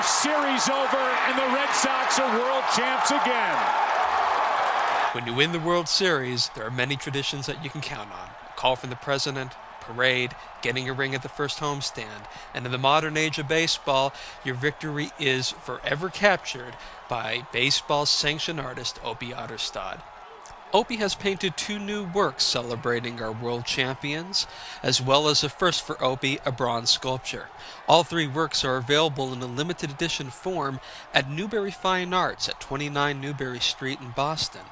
series over, and the Red Sox are world champs again. When you win the World Series, there are many traditions that you can count on. A call from the president, parade, getting a ring at the first homestand, and in the modern age of baseball, your victory is forever captured by baseball's sanctioned artist Opie Otterstad. Opie has painted 2 new works celebrating our world champions, as well as a first for Opie, a bronze sculpture. All 3 works are available in a limited edition form at Newbury Fine Arts at 29 Newbury Street in Boston.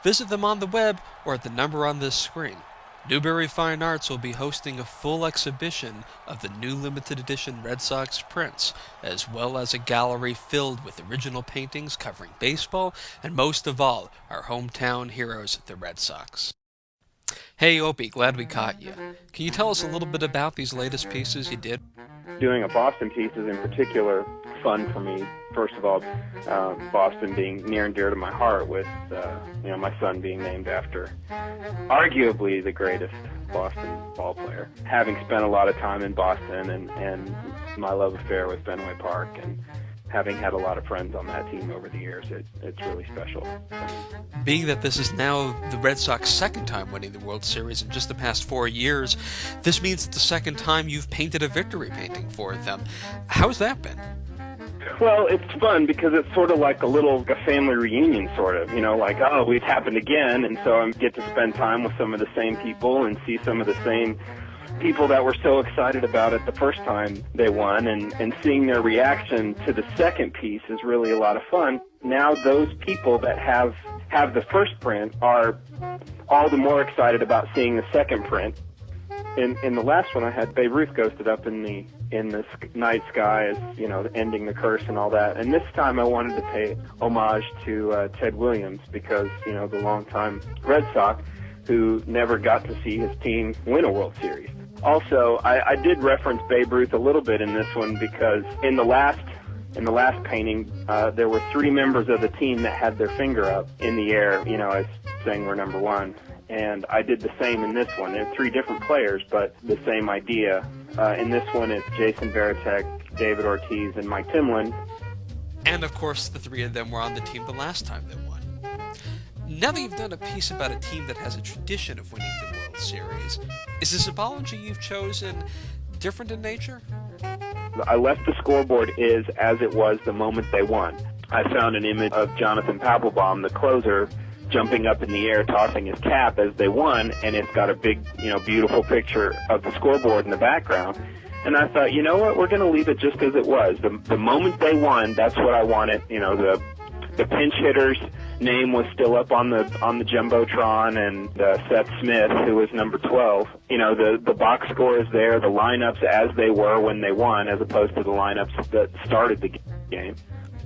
Visit them on the web or at the number on this screen. Newbury Fine Arts will be hosting a full exhibition of the new limited edition Red Sox prints, as well as a gallery filled with original paintings covering baseball and, most of all, our hometown heroes, the Red Sox. Hey Opie, glad we caught you. Can you tell us a little bit about these latest pieces you did? Doing a Boston piece is in particular fun for me. First of all, Boston being near and dear to my heart, with my son being named after arguably the greatest Boston ball player. Having spent a lot of time in Boston and my love affair with Fenway Park, and having had a lot of friends on that team over the years, it's really special. Being that this is now the Red Sox' second time winning the World Series in just the past 4 years, this means it's the second time you've painted a victory painting for them. How's that been? Well, it's fun because it's sort of like a family reunion, sort of, like, oh, it's happened again, and so I get to spend time with some of the same people and see some of the same people that were so excited about it the first time they won, and seeing their reaction to the second piece is really a lot of fun. Now those people that have the first print are all the more excited about seeing the second print. In the last one, I had Babe Ruth ghosted up in the night sky as, ending the curse and all that. And this time I wanted to pay homage to Ted Williams, because, the longtime Red Sox who never got to see his team win a World Series. Also, I did reference Babe Ruth a little bit in this one, because in the last painting, there were 3 members of the team that had their finger up in the air, as saying we're number 1. And I did the same in this one. They're 3 different players, but the same idea. In this one, it's Jason Varitek, David Ortiz, and Mike Timlin. And, of course, the 3 of them were on the team the last time they won. Now that you've done a piece about a team that has a tradition of winning the World Series, is the symbology you've chosen different in nature? I left the scoreboard as it was the moment they won. I found an image of Jonathan Papelbon, the closer, jumping up in the air, tossing his cap as they won, and it's got a big, beautiful picture of the scoreboard in the background. And I thought, you know what, we're going to leave it just as it was. The moment they won, that's what I wanted. The pinch hitter's name was still up on the Jumbotron, and Seth Smith, who was number 12. The box score is there, the lineups as they were when they won, as opposed to the lineups that started the game.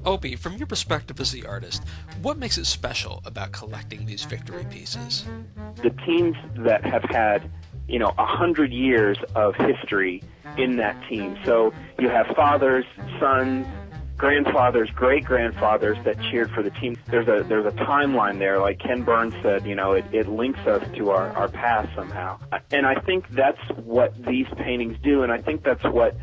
Opie, from your perspective as the artist, what makes it special about collecting these victory pieces? The teams that have had, 100 years of history in that team. So you have fathers, sons, grandfathers, great-grandfathers that cheered for the team. There's a timeline there, like Ken Burns said, it links us to our past somehow. And I think that's what these paintings do, and I think that's what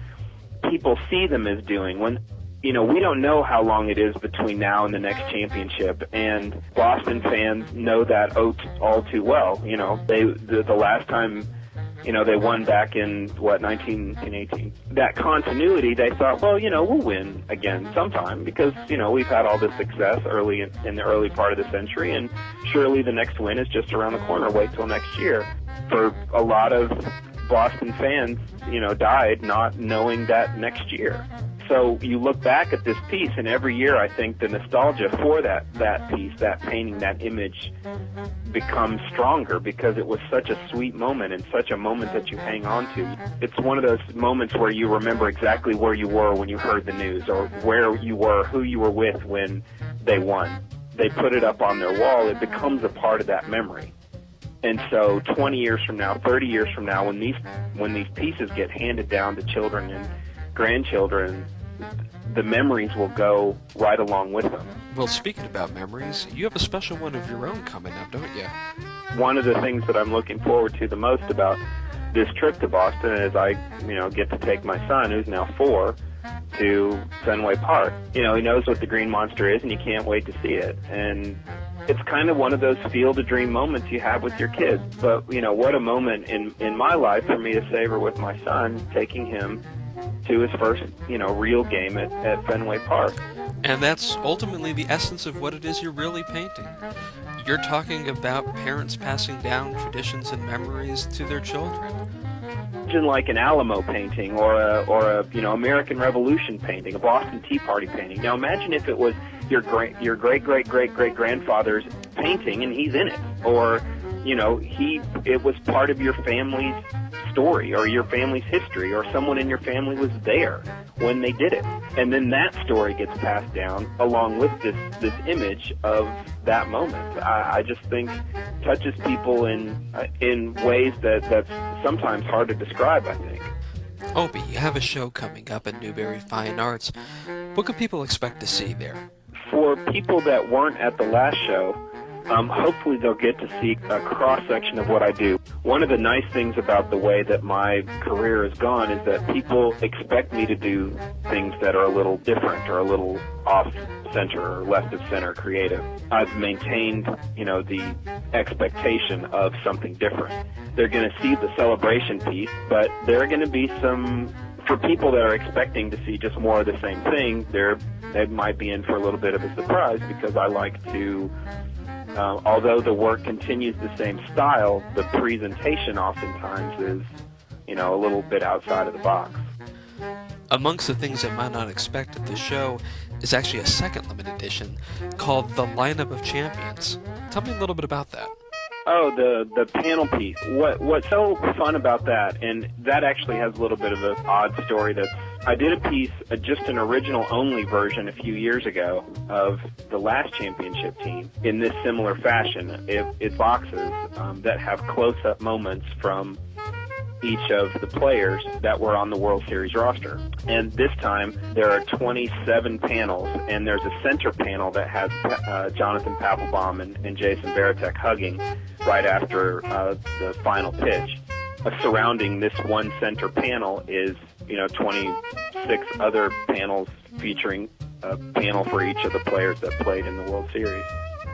people see them as doing. When we don't know how long it is between now and the next championship, and Boston fans know that all too well. The last time, they won back in, 1918. That continuity, they thought, well, we'll win again sometime, because, we've had all this success early in the early part of the century, and surely the next win is just around the corner. Wait till next year. For a lot of Boston fans, died not knowing that next year. So you look back at this piece, and every year I think the nostalgia for that piece, that painting, that image becomes stronger, because it was such a sweet moment and such a moment that you hang on to. It's one of those moments where you remember exactly where you were when you heard the news, or where you were, who you were with when they won. They put it up on their wall. It becomes a part of that memory. And so 20 years from now, 30 years from now, when these pieces get handed down to children and grandchildren, the memories will go right along with them. Well, speaking about memories, you have a special one of your own coming up, don't you? One of the things that I'm looking forward to the most about this trip to Boston is I get to take my son, who's now 4, to Fenway Park. He knows what the Green Monster is, and he can't wait to see it. And it's kind of one of those field of dream moments you have with your kids. But, what a moment in my life for me to savor with my son, taking him to his first, real game at Fenway Park. And that's ultimately the essence of what it is you're really painting. You're talking about parents passing down traditions and memories to their children. Imagine like an Alamo painting or a American Revolution painting, a Boston Tea Party painting. Now imagine if it was your great grandfather's painting and he's in it, or it was part of your family's story or your family's history, or someone in your family was there when they did it, and then that story gets passed down along with this image of that moment. I just think touches people in ways that's sometimes hard to describe, I think. Opie, you have a show coming up at Newbury Fine Arts. What can people expect to see there? For people that weren't at the last show, hopefully they'll get to see a cross-section of what I do. One of the nice things about the way that my career has gone is that people expect me to do things that are a little different or a little off-center or left-of-center creative. I've maintained, the expectation of something different. They're going to see the celebration piece, but there are going to be for people that are expecting to see just more of the same thing, they might be in for a little bit of a surprise, because I like to... although the work continues the same style, the presentation oftentimes is, a little bit outside of the box. Amongst the things I might not expect at the show is actually a second limited edition called The Lineup of Champions. Tell me a little bit about that. Oh, the panel piece. What's so fun about that, and that actually has a little bit of an odd story. I did a piece, just an original-only version a few years ago of the last championship team in this similar fashion. It's boxes that have close-up moments from each of the players that were on the World Series roster. And this time, there are 27 panels, and there's a center panel that has Jonathan Papelbon and Jason Varitek hugging right after the final pitch. Surrounding this one center panel is 26 other panels featuring a panel for each of the players that played in the World Series.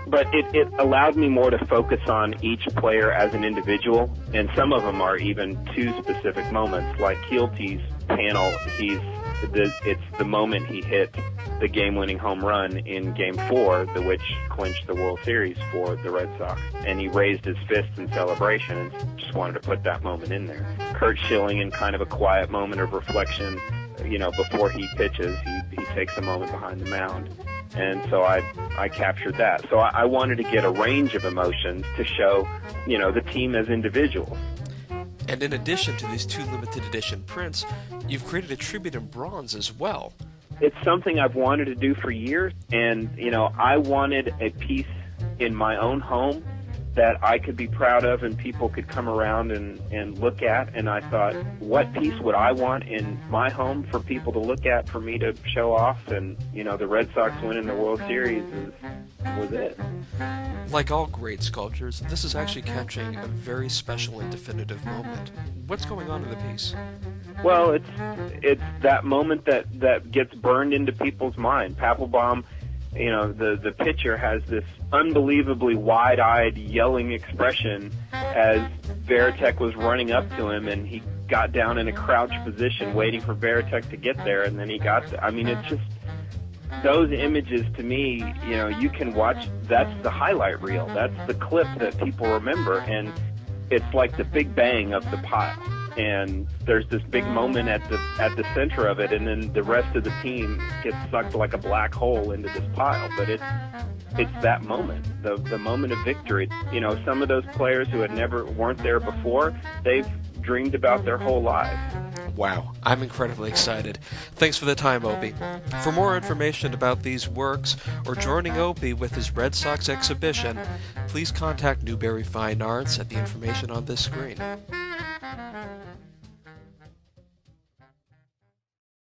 But it allowed me more to focus on each player as an individual, and some of them are even two specific moments. Like Keelty's panel, it's the moment he hit the game-winning home run in Game 4, which clinched the World Series for the Red Sox. And he raised his fist in celebration and just wanted to put that moment in there. Kurt Schilling, in kind of a quiet moment of reflection, before he pitches, he takes a moment behind the mound. And so I captured that. So I wanted to get a range of emotions to show, the team as individuals. And in addition to these two limited edition prints, you've created a tribute in bronze as well. It's something I've wanted to do for years, and, I wanted a piece in my own home that I could be proud of and people could come around and look at. And I thought, what piece would I want in my home for people to look at, for me to show off? And, the Red Sox winning the World Series was it. Like all great sculptures, this is actually capturing a very special and definitive moment. What's going on in the piece? Well, it's that moment that gets burned into people's mind. Papelbon, the pitcher, has this unbelievably wide-eyed, yelling expression as Varitek was running up to him, and he got down in a crouch position waiting for Varitek to get there, and then he got there. I mean, it's just those images, to me, you can watch. That's the highlight reel. That's the clip that people remember, and it's like the Big Bang of the pile. And there's this big moment at the center of it, and then the rest of the team gets sucked like a black hole into this pile. But it's that moment, the moment of victory. Some of those players who weren't there before, they've dreamed about their whole lives. Wow, I'm incredibly excited. Thanks for the time, Opie. For more information about these works or joining Opie with his Red Sox exhibition, please contact Newbury Fine Arts at the information on this screen.